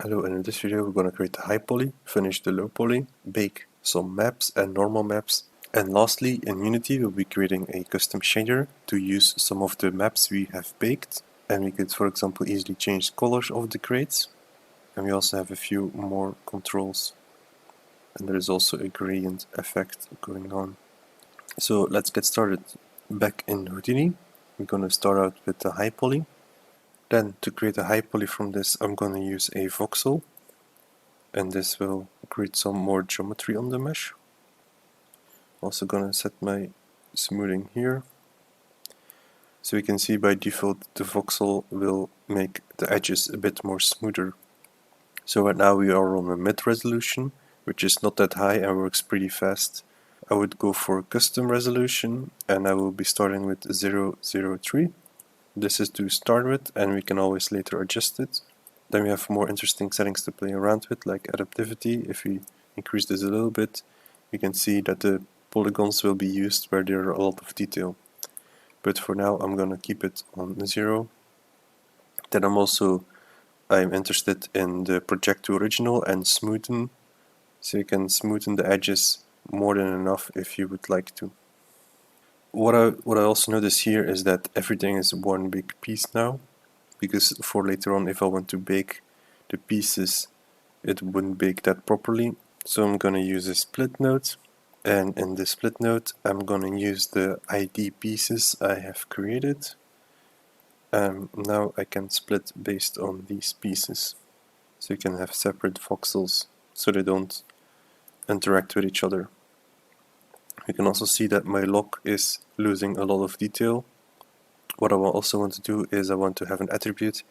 Hello, and in this video we're going to create the high poly, finish the low poly, bake some maps and normal maps, and lastly in Unity we'll be creating a custom shader to use some of the maps we have baked, and we could for example easily change the colors of the crates, and we also have a few more controls, and there is also a gradient effect going on. So let's get started. Back in Houdini we're going to start out with the high poly. Then to create a high poly from this I'm going to use a voxel, and this will create some more geometry on the mesh. Also gonna set my smoothing here. So you can see by default the voxel will make the edges a bit more smoother. So right now we are on a mid resolution, which is not that high and works pretty fast. I would go for custom resolution, and I will be starting with 003. This is to start with, and we can always later adjust it. Then we have more interesting settings to play around with, like adaptivity. If we increase this a little bit, you can see that the polygons will be used where there are a lot of detail. But for now I'm gonna keep it on 0. Then I'm interested in the project to original and smoothen. So you can smoothen the edges more than enough if you would like to. What I also notice here is that everything is one big piece now, because for later on if I want to bake the pieces it wouldn't bake that properly. So I'm gonna use a split node, and in the split node I'm gonna use the ID pieces I have created. Now I can split based on these pieces, so you can have separate voxels so they don't interact with each other. You can also see that my lock is losing a lot of detail. What I also want to do is I want to have an attribute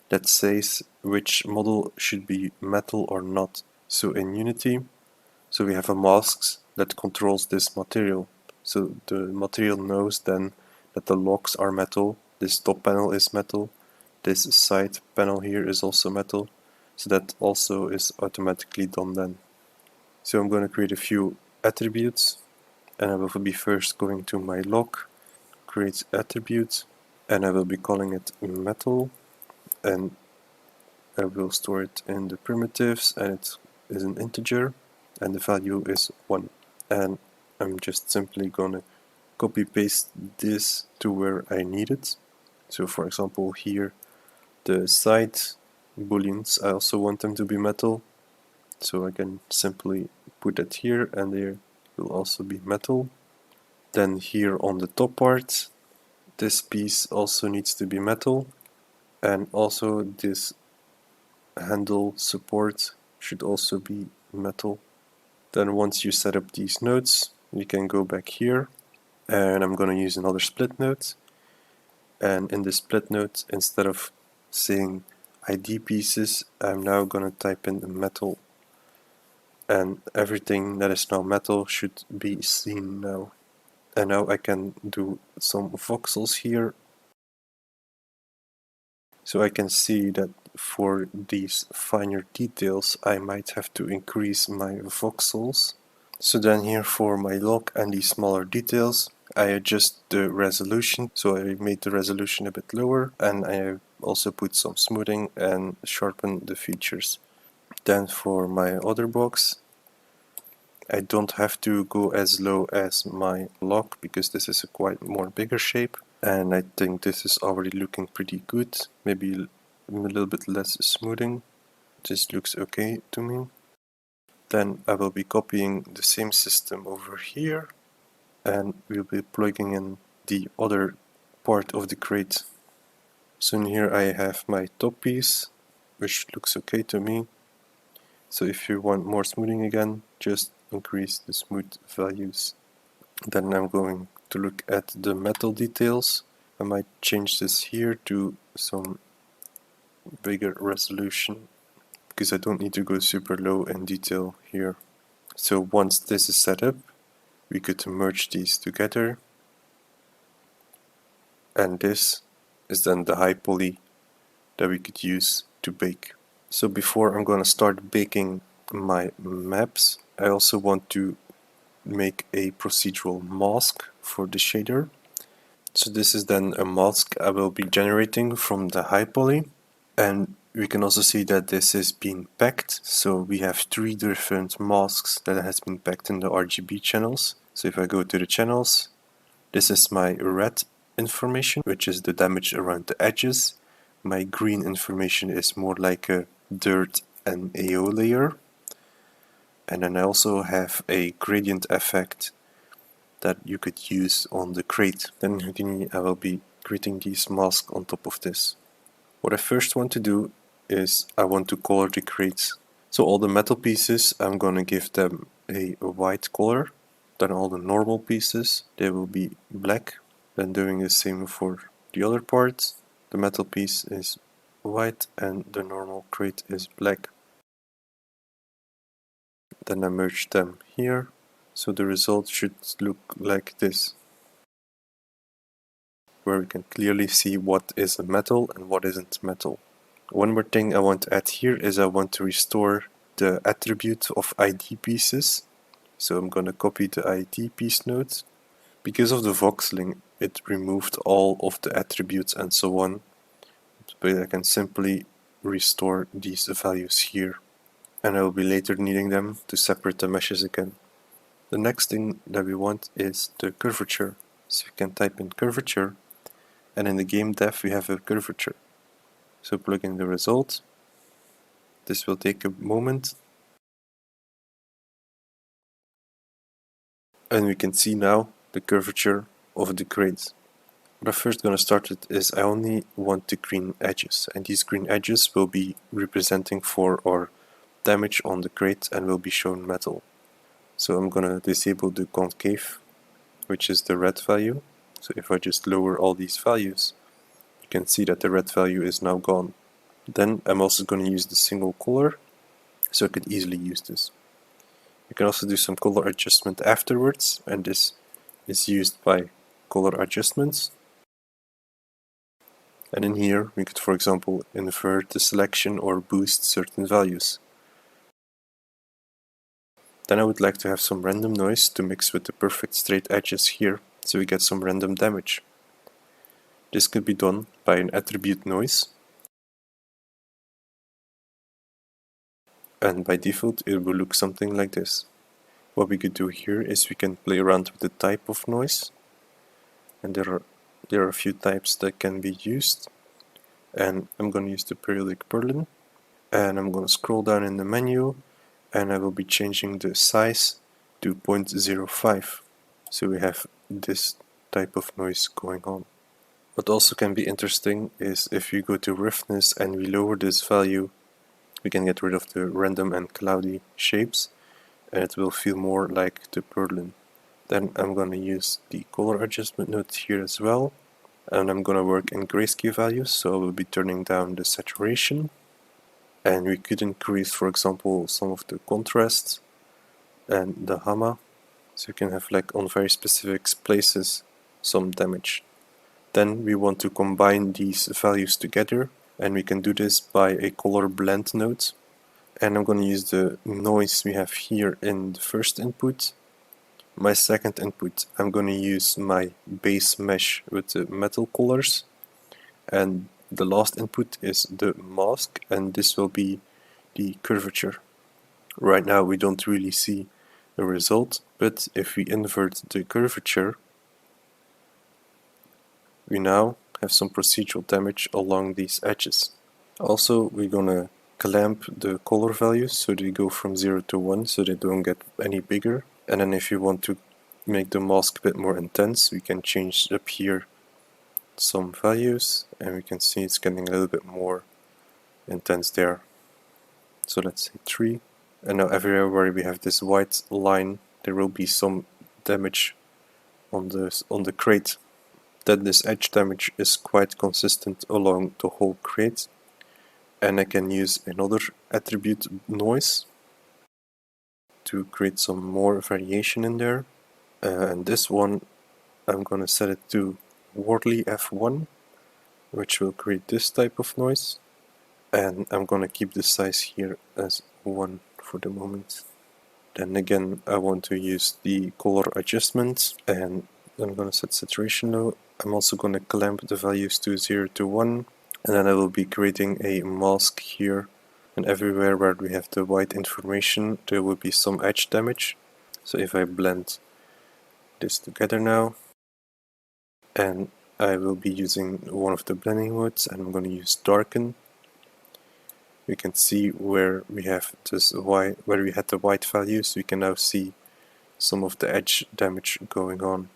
that says which model should be metal or not. So in Unity, so we have a masks that controls this material. So the material knows then that the locks are metal, this top panel is metal, this side panel here is also metal, so that also is automatically done then. So I'm going to create a few attributes, and I will be first going to my lock, create attribute, and I will be calling it metal, and I will store it in the primitives, and it is an integer, and the value is 1. And I'm just simply gonna copy paste this to where I need it. So for example here the side booleans, I also want them to be metal, so I can simply put that here, and there will also be metal. Then here on the top part, this piece also needs to be metal, and also this handle support should also be metal. Then once you set up these nodes, you can go back here, and I'm going to use another split node. And in the split node, instead of saying ID pieces, I'm now going to type in metal, and everything that is now metal should be seen now. And now I can do some voxels here, so I can see that for these finer details I might have to increase my voxels. So then here for my lock and these smaller details I adjust the resolution, so I made the resolution a bit lower, and I also put some smoothing and sharpen the features. Then for my other box I don't have to go as low as my lock because this is a quite more bigger shape, and I think this is already looking pretty good. Maybe a little bit less smoothing. This looks okay to me. Then I will be copying the same system over here, and we'll be plugging in the other part of the crate. So in here I have my top piece, which looks okay to me. So if you want more smoothing again, just increase the smooth values. Then I'm going to look at the metal details. I might change this here to some bigger resolution, because I don't need to go super low in detail here. So once this is set up, we could merge these together, and this is then the high poly that we could use to bake. So before I'm going to start baking my maps, I also want to make a procedural mask for the shader. So this is then a mask I will be generating from the high poly, and We can also see that this is being packed, so we have 3 different masks that has been packed in the RGB channels. So if I go to the channels, this is my red information, which is the damage around the edges. My green information is more like a dirt and AO layer. And then I also have a gradient effect that you could use on the crate. Then I will be creating these masks on top of this. What I first want to do is I want to color the crates. So all the metal pieces, I'm gonna give them a white color. Then all the normal pieces, they will be black. Then doing the same for the other parts. The metal piece is white and the normal crate is black. Then I merge them here. So the result should look like this, where we can clearly see what is a metal and what isn't metal. One more thing I want to add here is I want to restore the attribute of ID pieces. So I'm gonna copy the ID piece node. Because of the voxeling, it removed all of the attributes and so on, but I can simply restore these values here, and I will be later needing them to separate the meshes again. The next thing that we want is the curvature. So we can type in curvature, and in the game dev we have a curvature. So plug in the result. This will take a moment. And we can see now the curvature of the crate. What I'm first going to start with is I only want the green edges, and these green edges will be representing for our damage on the crate and will be shown metal. So I'm going to disable the concave, which is the red value. So if I just lower all these values, you can see that the red value is now gone. Then I'm also going to use the single color, so I could easily use this. You can also do some color adjustment afterwards, and this is used by color adjustments. And in here we could, for example, invert the selection or boost certain values. Then I would like to have some random noise to mix with the perfect straight edges here, so we get some random damage. This could be done by an attribute noise, and by default it will look something like this. What we could do here is we can play around with the type of noise, and there are a few types that can be used, and I'm going to use the periodic Berlin, and I'm going to scroll down in the menu, and I will be changing the size to 0.05, so we have this type of noise going on. What also can be interesting is if you go to roughness and we lower this value, we can get rid of the random and cloudy shapes, and it will feel more like the Berlin. Then I'm going to use the color adjustment node here as well, and I'm going to work in grayscale values, so I will be turning down the saturation. And we could increase, for example, some of the contrast and the hammer, so you can have, like, on very specific places some damage. Then we want to combine these values together, and we can do this by a color blend node. And I'm going to use the noise we have here in the first input. My second input, I'm going to use my base mesh with the metal colors, and the last input is the mask, and this will be the curvature. Right now we don't really see a result, but if we invert the curvature, we now have some procedural damage along these edges. Also, we're gonna clamp the color values so they go from 0 to 1, so they don't get any bigger. And then if you want to make the mask a bit more intense, we can change up here some values, and we can see it's getting a little bit more intense there. So let's say 3. And now everywhere where we have this white line, there will be some damage on the crate. Then this edge damage is quite consistent along the whole crate. And I can use another attribute noise to create some more variation in there. And this one, I'm gonna set it to Worley F1, which will create this type of noise. And I'm gonna keep the size here as 1 for the moment. Then again, I want to use the color adjustment, and I'm gonna set saturation low. I'm also gonna clamp the values to 0 to 1, And then I will be creating a mask here, and everywhere where we have the white information there will be some edge damage. So if I blend this together now, and I will be using one of the blending modes, and I'm going to use darken. We can see where we have this white, where we had the white values, we can now see some of the edge damage going on.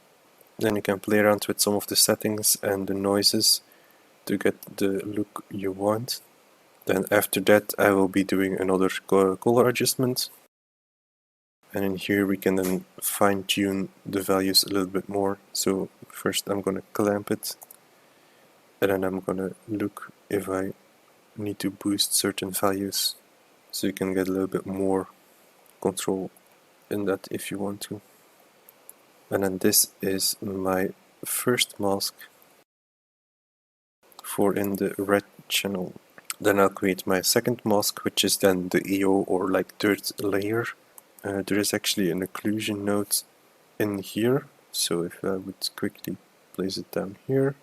Then you can play around with some of the settings and the noises to get the look you want. Then after that I will be doing another color adjustment, and in here we can then fine tune the values a little bit more. So first I'm gonna clamp it, and then I'm gonna look if I need to boost certain values, so you can get a little bit more control in that if you want to. And then this is my first mask for in the red channel. Then I'll create my second mask, which is then the AO, or like third layer. There is actually an occlusion node in here, so if I would quickly place it down here,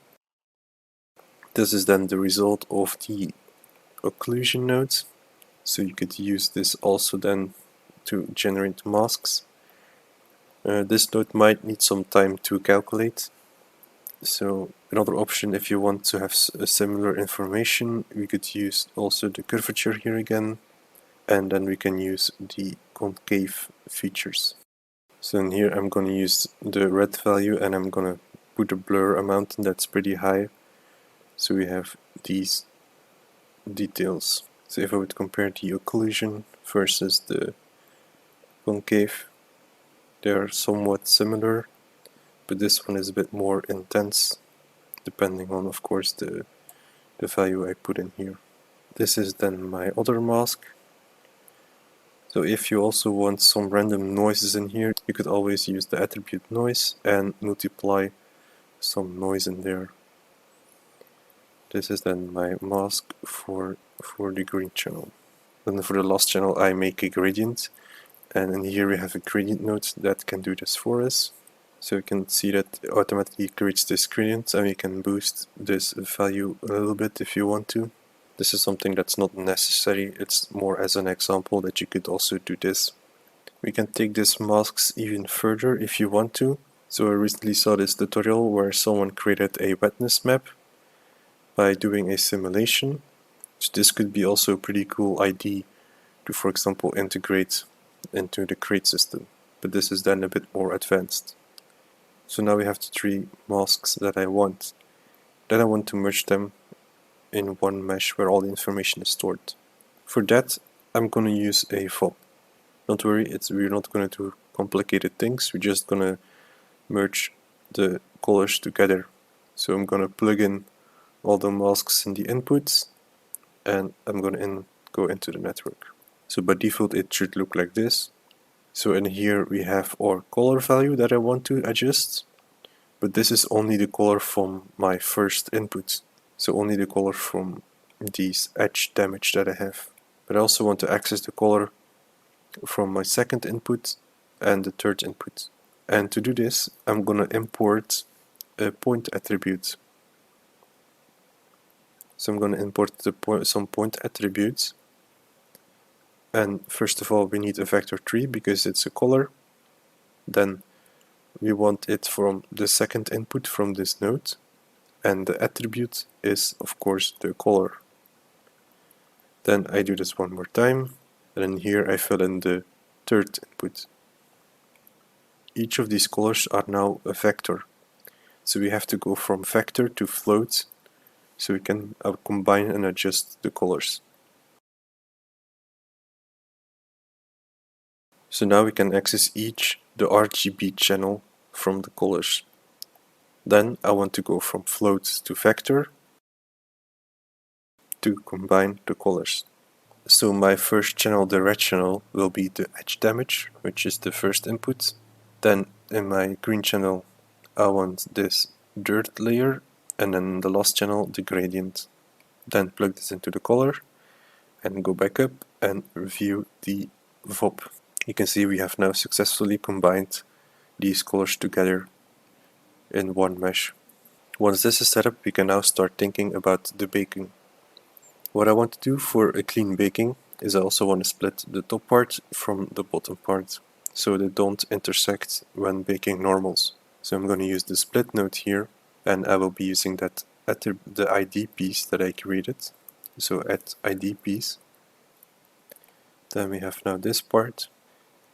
this is then the result of the occlusion node. So you could use this also then to generate masks. This node might need some time to calculate. So another option, if you want to have a similar information, we could use also the curvature here again, and then we can use the concave features. So in here I'm going to use the red value, and I'm going to put a blur amount that's pretty high, so we have these details. So if I would compare the occlusion versus the concave, they are somewhat similar, but this one is a bit more intense, depending on, of course, the value I put in here. This is then my other mask. So if you also want some random noises in here, you could always use the attribute noise and multiply some noise in there. This is then my mask for the green channel. Then for the last channel I make a gradient, and in here we have a gradient node that can do this for us. So you can see that it automatically creates this gradient, and we can boost this value a little bit if you want to. This is something that's not necessary, it's more as an example that you could also do this. We can take these masks even further if you want to. So I recently saw this tutorial where someone created a wetness map by doing a simulation. So this could be also a pretty cool idea to, for example, integrate into the crate system, but this is then a bit more advanced. So now we have the three masks that I want. Then I want to merge them in one mesh where all the information is stored. For that I'm going to use a VOP. Don't worry, we're not going to do complicated things, we're just going to merge the colors together. So I'm going to plug in all the masks in the inputs, and I'm going to go into the network. So by default it should look like this. So in here we have our color value that I want to adjust, but this is only the color from my first input. So only the color from these edge damage that I have. But I also want to access the color from my second input and the third input. And to do this, I'm gonna import a point attribute. So I'm gonna import some point attributes. And first of all, we need a vector tree because it's a color. Then we want it from the second input from this node. And the attribute is, of course, the color. Then I do this one more time, and in here I fill in the third input. Each of these colors are now a vector, so we have to go from vector to float, so we can combine and adjust the colors. So now we can access the RGB channel from the colors. Then I want to go from float to vector to combine the colors. So my first channel, the red channel, will be the edge damage, which is the first input. Then in my green channel I want this dirt layer, and then the last channel the gradient. Then plug this into the color and go back up and review the VOP. You can see we have now successfully combined these colors together in one mesh. Once this is set up, we can now start thinking about the baking. What I want to do for a clean baking is I also want to split the top part from the bottom part, so they don't intersect when baking normals. So I'm going to use the split node here, and I will be using that at the ID piece that I created. So at ID piece, then we have now this part.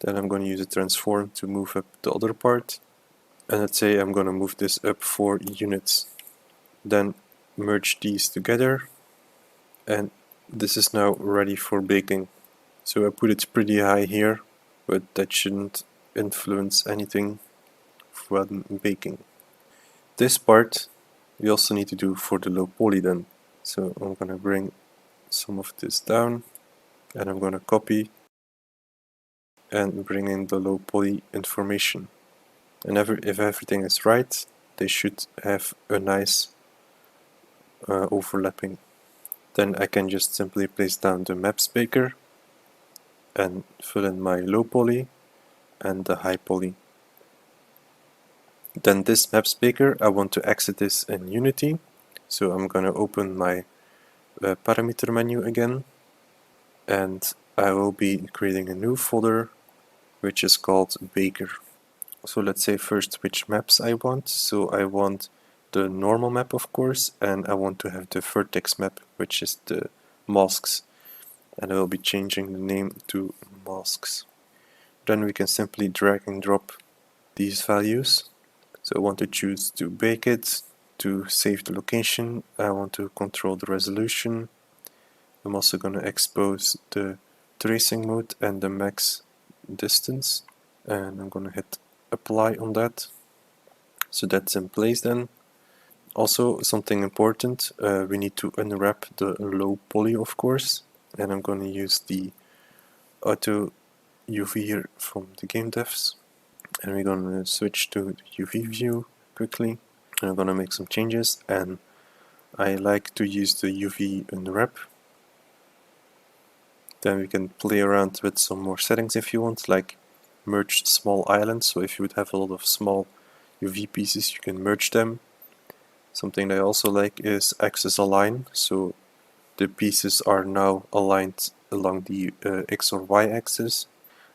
Then I'm going to use a transform to move up the other part. And let's say I'm going to move this up 4 units. Then merge these together, and this is now ready for baking. So I put it pretty high here, but that shouldn't influence anything when baking. This part we also need to do for the low poly then. So I'm going to bring some of this down, and I'm going to copy and bring in the low poly information. And if everything is right, they should have a nice overlapping. Then I can just simply place down the maps baker and fill in my low poly and the high poly. Then this maps baker, I want to exit this in Unity, so I'm gonna open my parameter menu again, and I will be creating a new folder which is called baker. So let's say first which maps I want. So I want the normal map, of course, and I want to have the vertex map, which is the masks, and I will be changing the name to masks. Then we can simply drag and drop these values. So I want to choose to bake it, to save the location, I want to control the resolution. I'm also going to expose the tracing mode and the max distance, and I'm going to hit apply on that. So that's in place then. Also something important, we need to unwrap the low poly, of course, and I'm going to use the auto UV here from the game devs, and we're going to switch to the UV view quickly, and I'm going to make some changes, and I like to use the UV unwrap. Then we can play around with some more settings if you want, like merge small islands. So if you would have a lot of small UV pieces, you can merge them. Something that I also like is axis align, so the pieces are now aligned along the X or Y axis,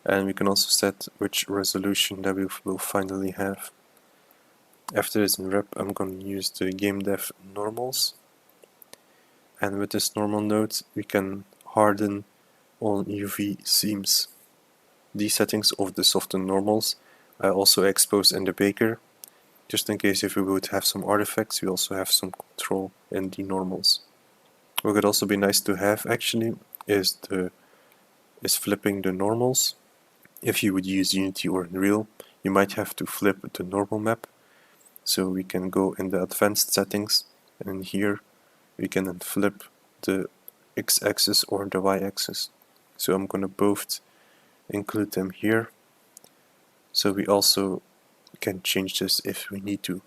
and we can also set which resolution that we will finally have. After this unwrap, I'm going to use the game dev normals, and with this normal node we can harden all UV seams. These settings of the soften normals I also expose in the baker, just in case if we would have some artifacts, we also have some control in the normals. What could also be nice to have actually is flipping the normals. If you would use Unity or Unreal, you might have to flip the normal map. So we can go in the advanced settings, and here we can then flip the x-axis or the y-axis. So I'm gonna both include them here, so we also can change this if we need to.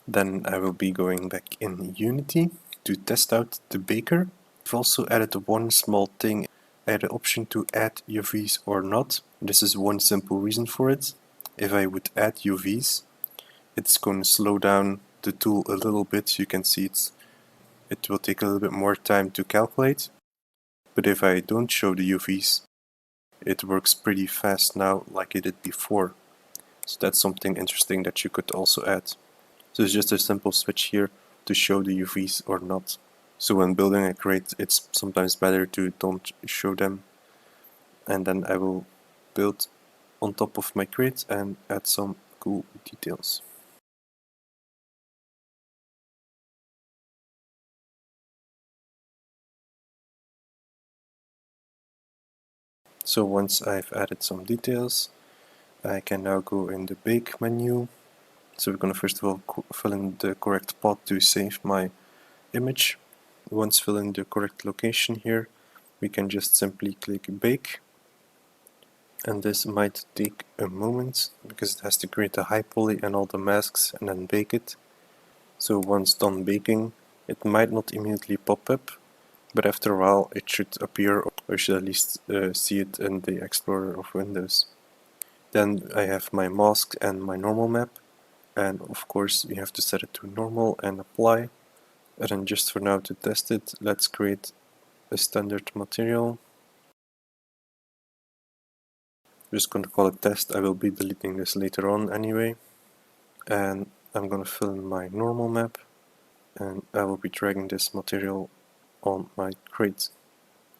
Then I will be going back in Unity to test out the baker. I've also added one small thing. I had the option to add UVs or not. This is one simple reason for it. If I would add UVs, it's going to slow down the tool a little bit. You can see it will take a little bit more time to calculate. But if I don't show the UVs, it works pretty fast now like it did before. So that's something interesting that you could also add. So it's just a simple switch here to show the UVs or not. So when building a crate, it's sometimes better to don't show them. And then I will build on top of my crate and add some cool details. So once I've added some details, I can now go in the bake menu. So we're going to first of all fill in the correct path to save my image. Once fill in the correct location here, we can just simply click bake. And this might take a moment because it has to create a high poly and all the masks and then bake it. So once done baking, it might not immediately pop up, but after a while it should appear, or you should at least see it in the Explorer of Windows. Then I have my mask and my normal map, and of course we have to set it to normal and apply. And then just for now to test it, let's create a standard material. I'm just going to call it test. I will be deleting this later on anyway. And I'm going to fill in my normal map, and I will be dragging this material on my crate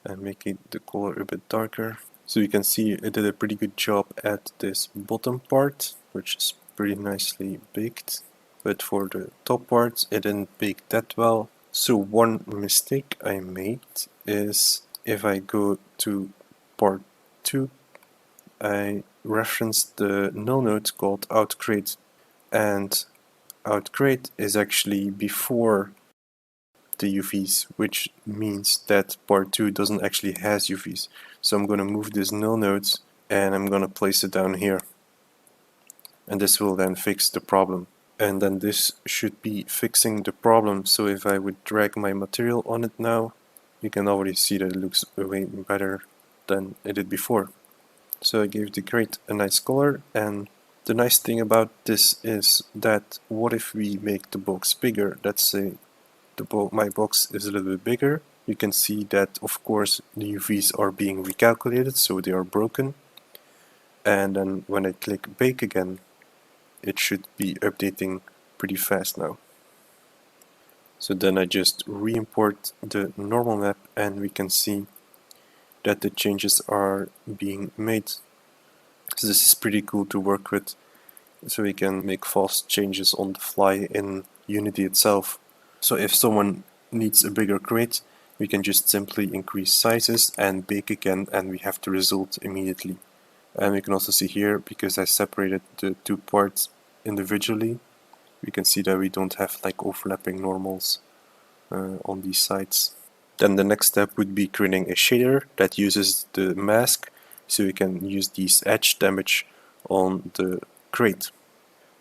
and making the color a bit darker. So you can see it did a pretty good job at this bottom part, which is pretty nicely baked. But for the top part, it didn't bake that well. So one mistake I made is if I go to part 2, I referenced the null node called outCrate, and outCrate is actually before the UVs, which means that part 2 doesn't actually has UVs. So I'm going to move this null node and I'm going to place it down here, and this will then fix the problem. And then this should be fixing the problem. So if I would drag my material on it now, you can already see that it looks way better than it did before. So I gave the crate a nice color, and the nice thing about this is that what if we make the box bigger? Let's say my box is a little bit bigger. You can see that of course the UVs are being recalculated, so they are broken. And then when I click bake again, it should be updating pretty fast now. So then I just re-import the normal map, and we can see that the changes are being made. So this is pretty cool to work with, so we can make fast changes on the fly in Unity itself. So if someone needs a bigger crate, we can just simply increase sizes and bake again, and we have the result immediately. And we can also see here, because I separated the two parts individually, we can see that we don't have like overlapping normals on these sides. Then the next step would be creating a shader that uses the mask, so we can use these edge damage on the crate.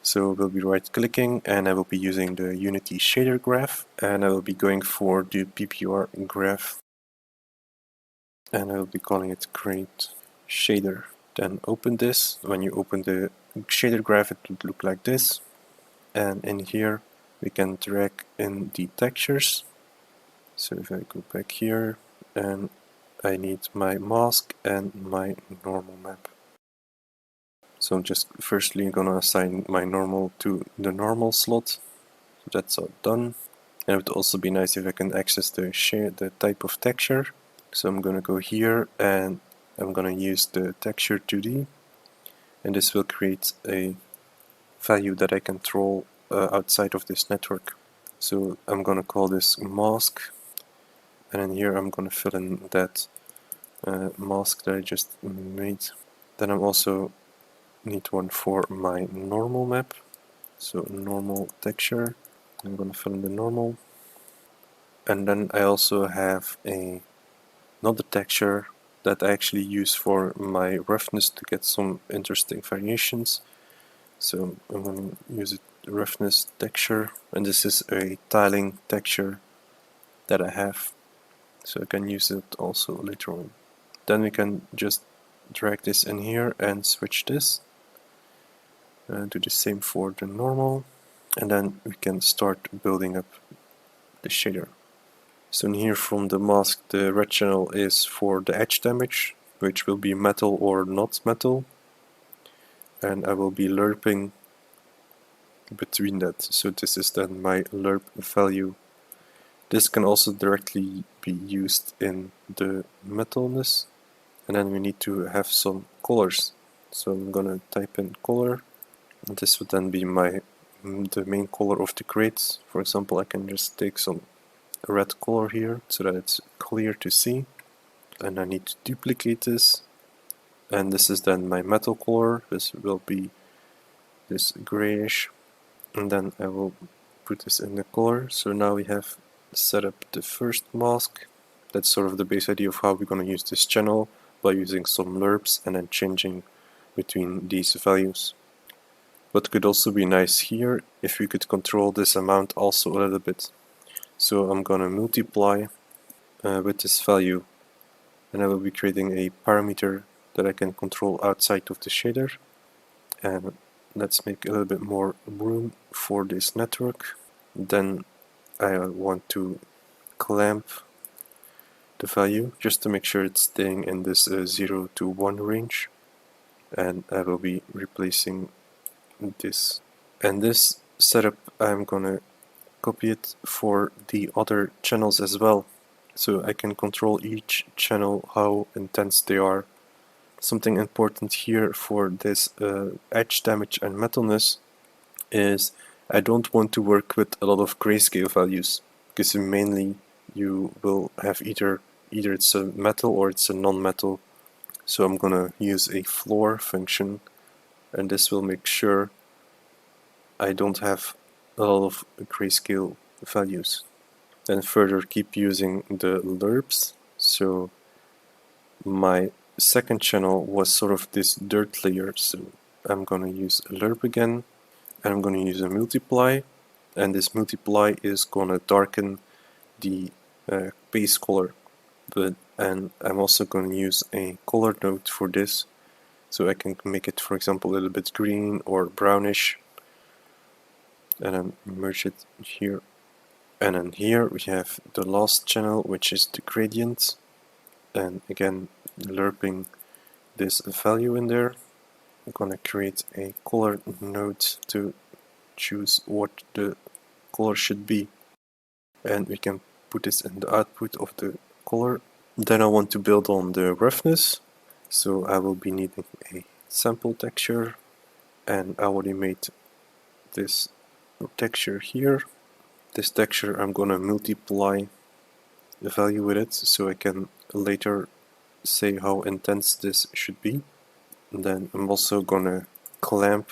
So we'll be right clicking, and I will be using the Unity shader graph, and I will be going for the PPR graph, and I will be calling it create shader. Then open this. When you open the shader graph, it would look like this, and in here we can drag in the textures. So if I go back here, and I need my mask and my normal map. So I'm just firstly gonna assign my normal to the normal slot. So that's all done. And it would also be nice if I can access the type of texture. So I'm gonna go here, and I'm gonna use the texture 2D, and this will create a value that I can throw outside of this network. So I'm gonna call this mask, and in here I'm gonna fill in that mask that I just made. Then I'm also need one for my normal map, so normal texture. I'm gonna fill in the normal, and then I also have another texture that I actually use for my roughness to get some interesting variations. So I'm gonna use it roughness texture, and this is a tiling texture that I have, so I can use it also later on. Then we can just drag this in here and switch this. Do the same for the normal, and then we can start building up the shader. So in here from the mask, the red channel is for the edge damage, which will be metal or not metal, and I will be lerping between that. So this is then my lerp value. This can also directly be used in the metalness, and then we need to have some colors. So I'm gonna type in color. This would then be the main color of the crate. For example, I can just take some red color here so that it's clear to see, and I need to duplicate this, and this is then my metal color. This will be this grayish, and then I will put this in the color. So now we have set up the first mask. That's sort of the base idea of how we're going to use this channel, by using some lerps and then changing between these values. What could also be nice here, if we could control this amount also a little bit. So I'm gonna multiply with this value, and I will be creating a parameter that I can control outside of the shader. And let's make a little bit more room for this network. Then I want to clamp the value just to make sure it's staying in this 0 to 1 range, and I will be replacing this. And this setup I'm gonna copy it for the other channels as well, so I can control each channel how intense they are. Something important here for this edge damage and metalness is I don't want to work with a lot of grayscale values, because mainly you will have either it's a metal or it's a non-metal. So I'm gonna use a floor function, and this will make sure I don't have a lot of grayscale values. Then further keep using the lerps. So my second channel was sort of this dirt layer, so I'm gonna use a lerp again, and I'm gonna use a multiply, and this multiply is gonna darken the base color. And I'm also going to use a color node for this, so I can make it, for example, a little bit green or brownish, and then merge it here. And then here we have the last channel, which is the gradient, and again lerping this value in there. I'm going to create a color node to choose what the color should be, and we can put this in the output of the color. Then I want to build on the roughness, so I will be needing a sample texture, and I already made this texture here. This texture I'm gonna multiply the value with it, so I can later say how intense this should be. And then I'm also gonna clamp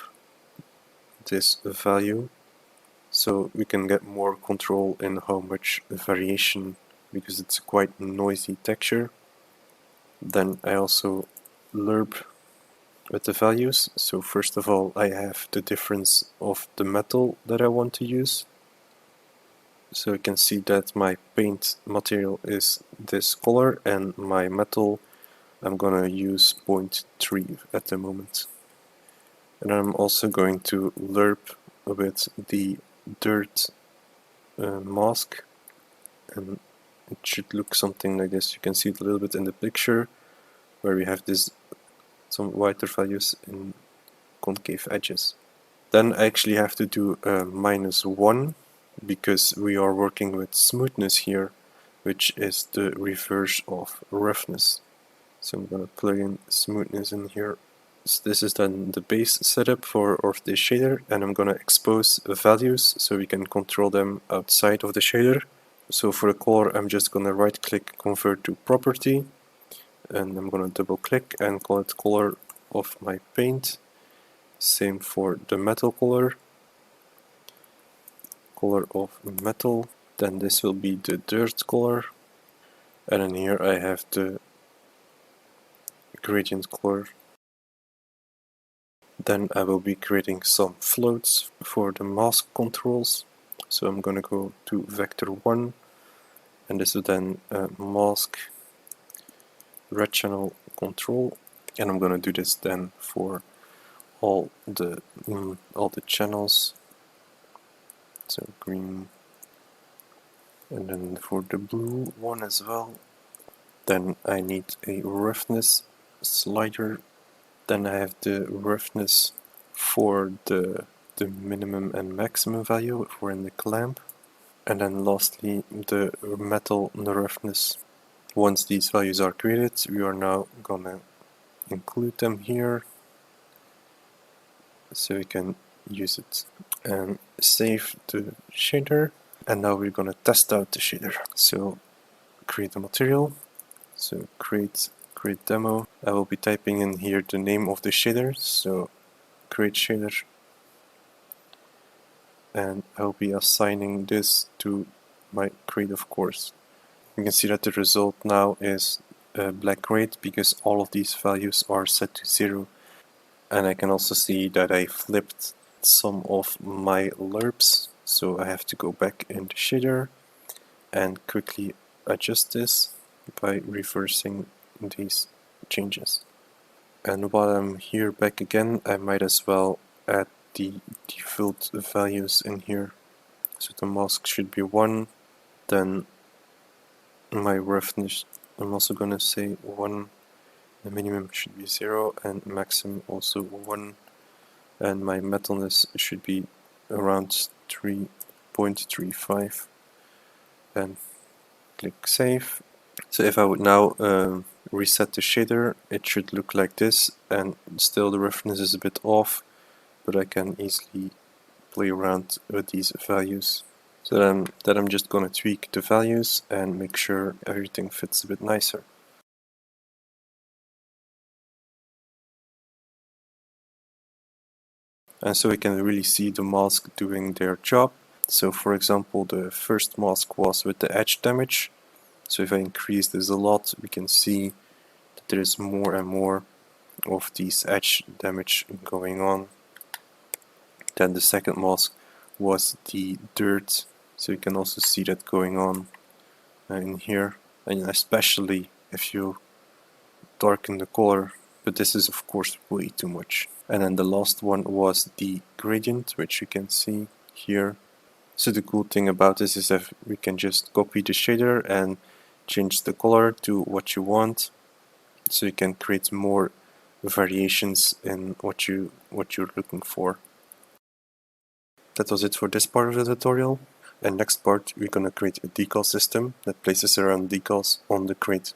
this value, so we can get more control in how much variation, because it's a quite noisy texture. Then I also lerp with the values. So first of all, I have the difference of the metal that I want to use. So you can see that my paint material is this color, and my metal I'm gonna use 0.3 at the moment. And I'm also going to lerp with the dirt mask, and it should look something like this. You can see it a little bit in the picture, where we have this some whiter values in concave edges. Then I actually have to do a -1, because we are working with smoothness here, which is the reverse of roughness. So I'm gonna plug in smoothness in here. So this is then the base setup for the shader, and I'm gonna expose values so we can control them outside of the shader. So for the color, I'm just gonna right click, convert to property, and I'm gonna double click and call it color of my paint. Same for the metal color of metal. Then this will be the dirt color, and then here I have the gradient color. Then I will be creating some floats for the mask controls. So I'm gonna go to vector 1, and this is then a mask red channel control, and I'm gonna do this then for all the channels. So green, and then for the blue one as well. Then I need a roughness slider. Then I have the roughness for the minimum and maximum value if we're in the clamp. And then lastly, the metal roughness. Once these values are created, we are now gonna include them here, so we can use it. And save the shader. And now we're gonna test out the shader. So create a material. So create demo. I will be typing in here the name of the shader. So create shader. And I'll be assigning this to my creative course. You can see that the result now is black grade, because all of these values are set to 0. And I can also see that I flipped some of my lerps, so I have to go back in the shader and quickly adjust this by reversing these changes. And while I'm here back again, I might as well add the default values in here. So the mask should be 1, then my roughness, I'm also gonna say 1, the minimum should be 0 and maximum also 1, and my metalness should be around 3.35, and click save. So if I would now reset the shader, it should look like this, and still the roughness is a bit off, but I can easily play around with these values. So then I'm just gonna tweak the values and make sure everything fits a bit nicer. And so we can really see the mask doing their job. So for example, the first mask was with the edge damage. So if I increase this a lot, we can see that there is more and more of these edge damage going on. Then the second mask was the dirt, so you can also see that going on in here, and especially if you darken the color, but this is of course way too much. And then the last one was the gradient, which you can see here. So the cool thing about this is that we can just copy the shader and change the color to what you want, so you can create more variations in what you're looking for. That was it for this part of the tutorial, and next part we're gonna create a decal system that places around decals on the crate.